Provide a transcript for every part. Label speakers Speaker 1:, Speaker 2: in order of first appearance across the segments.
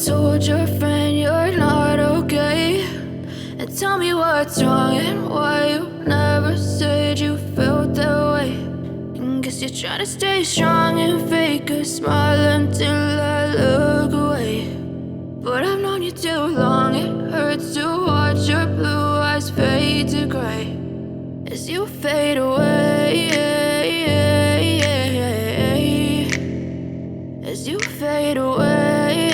Speaker 1: told your friend you're not okay, and tell me what's wrong and why you never said you felt that way. And guess you're trying to stay strong and fake a smile until I look away. But I've known you too long, it hurts to watch your blue eyes fade to gray as you fade away, as you fade away.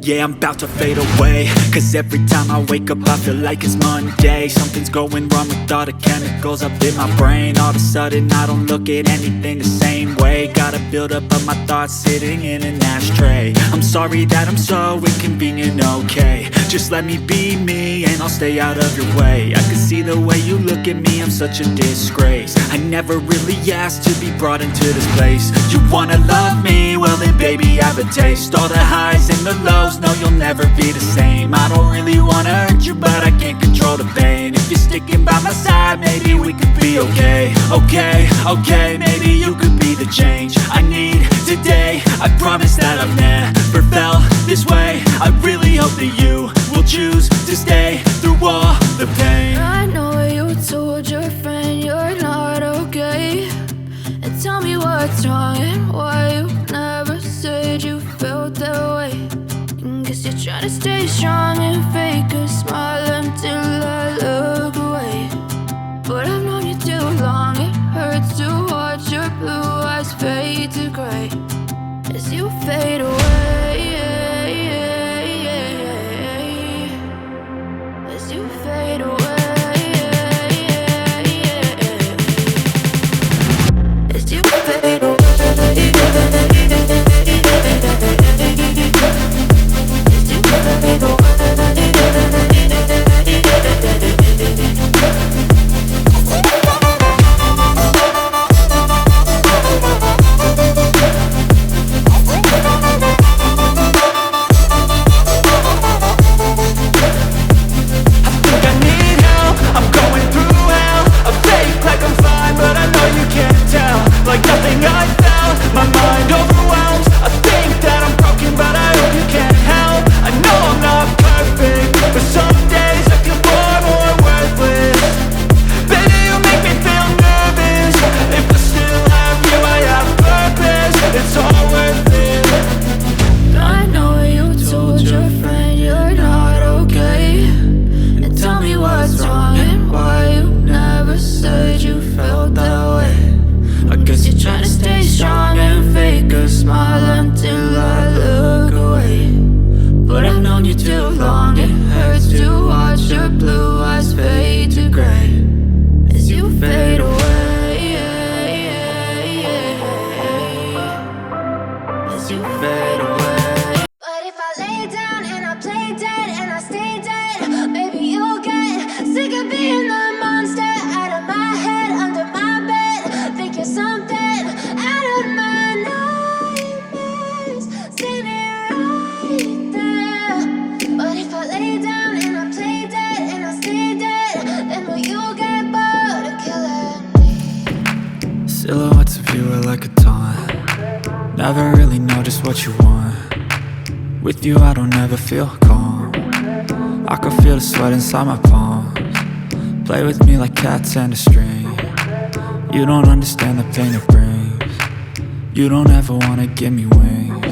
Speaker 2: Yeah, I'm about to fade away, cause every time I wake up I feel like it's Monday. Something's going wrong with all the chemicals up in my brain. All of a sudden I don't look at anything the same way. Gotta build up of my thoughts sitting in an ashtray. I'm sorry that I'm so inconvenient, okay. Just let me be me and I'll stay out of your way. I can see the way you look at me, I'm such a disgrace. I never really asked to be brought into this place. You wanna love me? Well then baby I have a taste. All the highs and the lows, no you'll never be the same. I don't really wanna hurt you but I can't control the pain. If you're sticking by my side maybe we could be okay. Okay, maybe you could be the change I need today. I promise that I've never felt this way. I really hope that you will choose to stay through all the pain.
Speaker 1: I know you told your friend you're not okay, and tell me what's wrong and why you never said you felt that way. And guess you're trying to stay strong and fake a smile until I look away. But I've known you too long, it hurts to watch your blue eyes fade to gray as you fade away, as you fade away, as you fade away.
Speaker 2: Silhouettes of you are like a taunt. Never really know just what you want. With you I don't ever feel calm. I can feel the sweat inside my palms. Play with me like cats and a string. You don't understand the pain it brings. You don't ever wanna give me wings.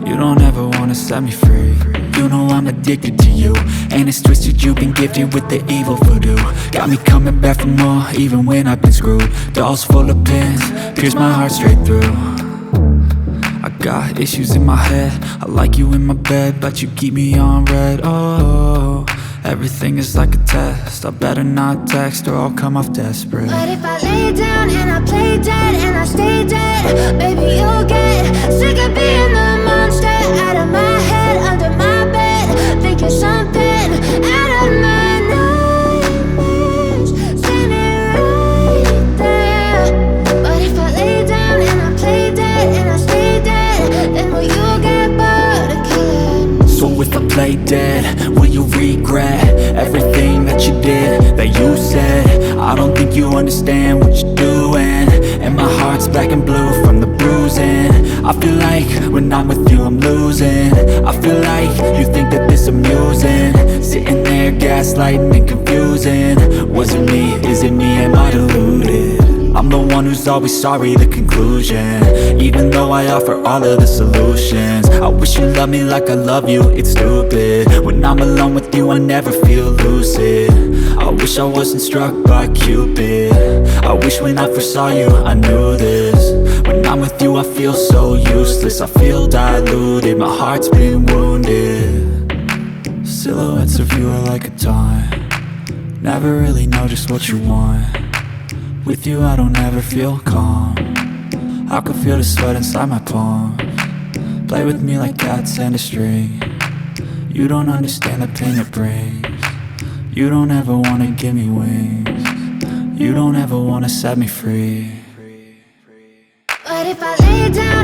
Speaker 2: You don't ever wanna set me free. You know I'm addicted to you, and it's twisted, you've been gifted with the evil voodoo. Got me coming back for more, even when I've been screwed. Dolls full of pins, pierce my heart straight through. I got issues in my head, I like you in my bed, but you keep me on red. Oh, everything is like a test, I better not text or I'll come off desperate.
Speaker 3: But if I lay down and I play dead and I stay dead, baby you'll get sick of being the monster out of my head, under my bed. Think you're something out of my nightmares, standing right there. But if I lay down and I play dead and I stay dead, then will you get bored of killing me?
Speaker 2: So if I play dead, will you regret everything that you did, that you said? I don't think you understand what you're doing, and my heart's black and blue from the bruising. I feel like when I'm with you I'm losing. I feel like you think that this amusing, sitting there gaslighting and confusing. Was it me? Is it me? Am I deluded? I'm the one who's always sorry, the conclusion. Even though I offer all of the solutions, I wish you loved me like I love you, it's stupid. When I'm alone with you I never feel lucid. I wish I wasn't struck by Cupid. I wish when I first saw you I knew this. When I'm with you I feel so useless, I feel diluted, my heart's been wounded. Silhouettes of you are like a taunt, never really know just what you want. With you I don't ever feel calm, I can feel the sweat inside my palm. Play with me like cats and a string, you don't understand the pain it brings. You don't ever wanna give me wings, you don't ever wanna set me free.
Speaker 3: But if I lay down